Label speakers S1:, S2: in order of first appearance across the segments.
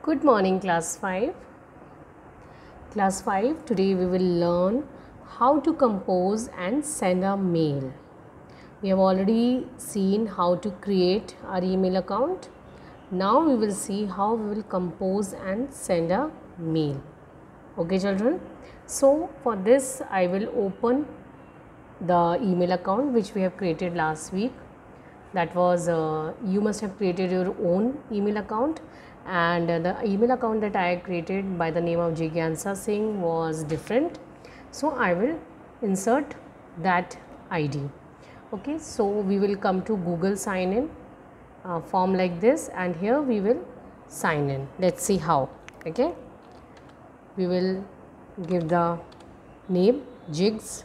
S1: Good morning, class 5. Class 5, today we will learn how to compose and send a mail. We have already seen how to create our email account. Now we will see how we will compose and send a mail. Okay, children? So for this, I will open the email account which we have created last week. That was you must have created your own email account, and the email account that I created by the name of Jigyansa Singh was different. So I will insert that ID. Okay, so we will come to Google sign in form like this, and here we will sign in. Let's see how. Okay, we will give the name Jigs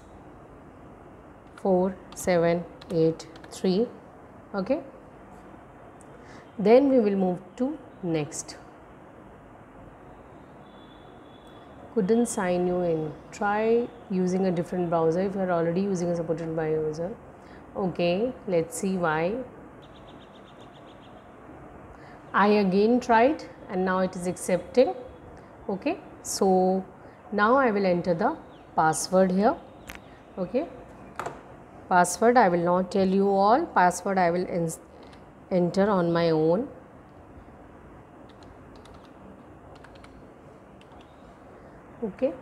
S1: 4783. Okay, then we will move to next. Couldn't sign you in. Try using a different browser if you are already using a supported by user. Okay, let's see why. I again tried and now it is accepting. Okay, so now I will enter the password here. Okay, password I will not tell you all. Password I will enter on my own. Okay,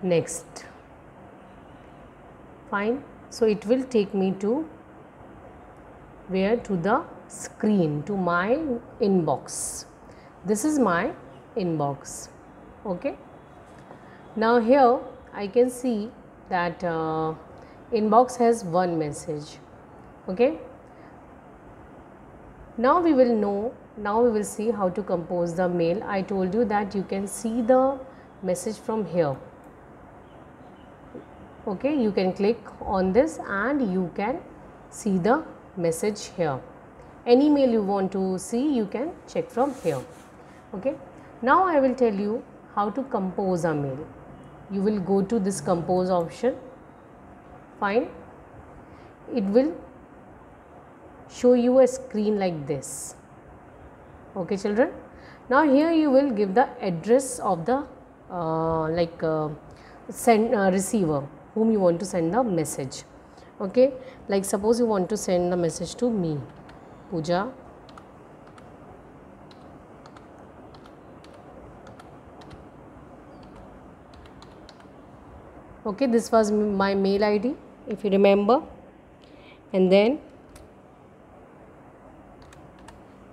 S1: next. Fine, so it will take me to where? To the screen, to my inbox. This is my inbox. Okay, now here I can see that inbox has one message. Okay, now we will know, now we will see how to compose the mail. I told you that you can see the message from here. Okay, you can click on this and you can see the message here. Any mail you want to see, you can check from here. Okay, now I will tell you how to compose a mail. You will go to this compose option. Fine, it will show you a screen like this. Okay, children, now here you will give the address of the receiver whom you want to send the message. Okay, like suppose you want to send the message to me, Pooja. Okay, this was my mail ID if you remember, and then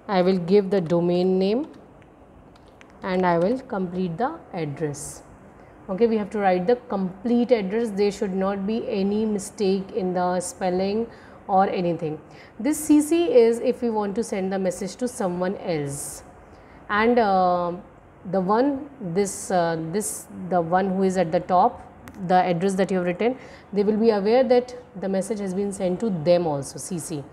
S1: I will give the domain name and I will complete the address. Okay, we have to write the complete address. There should not be any mistake in the spelling or anything. This CC is if we want to send the message to someone else, and the one the one who is at the top, the address that you have written, they will be aware that the message has been sent to them also, CC.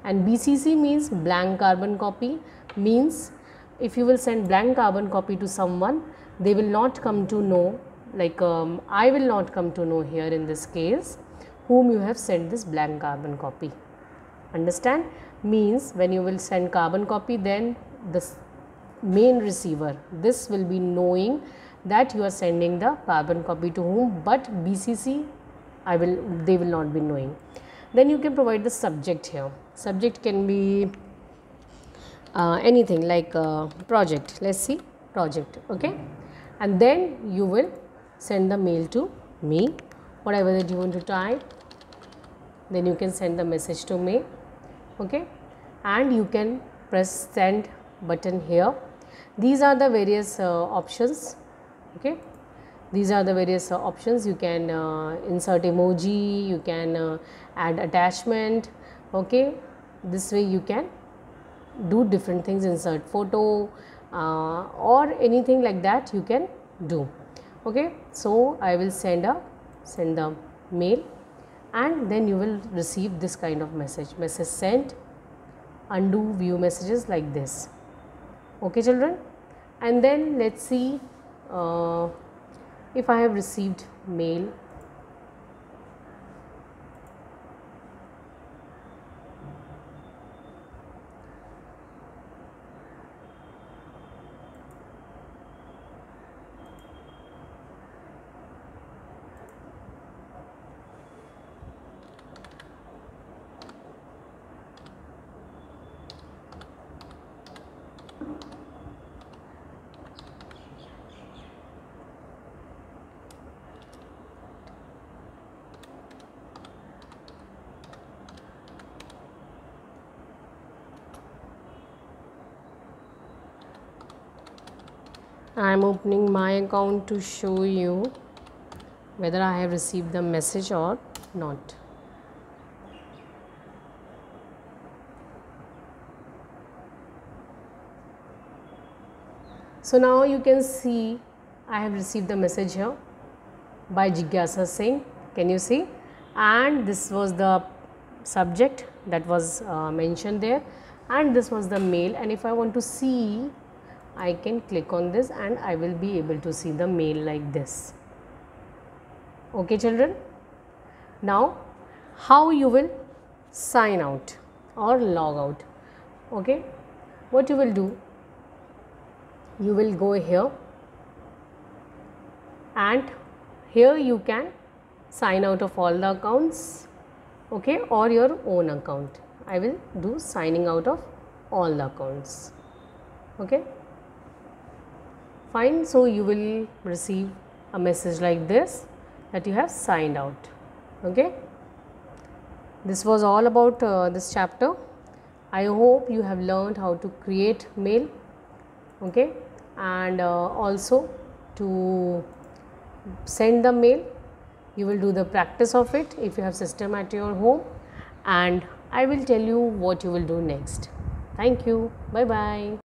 S1: And BCC means blank carbon copy, means if you will send blank carbon copy to someone, they will not come to know, like I will not come to know here in this case whom you have sent this blank carbon copy. Understand? Means when you will send carbon copy, then the main receiver, this will be knowing that you are sending the carbon copy to whom, but BCC they will not be knowing. Then you can provide the subject here. Subject can be anything like project. Let's see, project. Okay, and then you will send the mail to me, whatever that you want to type. Then you can send the message to me. Okay, and you can press send button here. These are the various options. Okay, these are the various options. You can insert emoji, you can add attachment. Okay, this way you can do different things, insert photo or anything like that you can do. Okay, so I will send the mail, and then you will receive this kind of message sent, undo view messages like this. Okay, children, and then let's see if I have received mail. I am opening my account to show you whether I have received the message or not. So now you can see I have received the message here by Jigyasa Singh. Can you see? And this was the subject that was mentioned there, and this was the mail. And if I want to see, I can click on this and I will be able to see the mail like this. Okay children, now how you will sign out or log out? Okay, what you will do, you will go here and here you can sign out of all the accounts, okay, or your own account. I will do signing out of all the accounts. Okay, fine. So you will receive a message like this that you have signed out. Okay, this was all about this chapter. I hope you have learned how to create mail, okay, and also to send the mail. You will do the practice of it if you have system at your home, and I will tell you what you will do next. Thank you. Bye bye.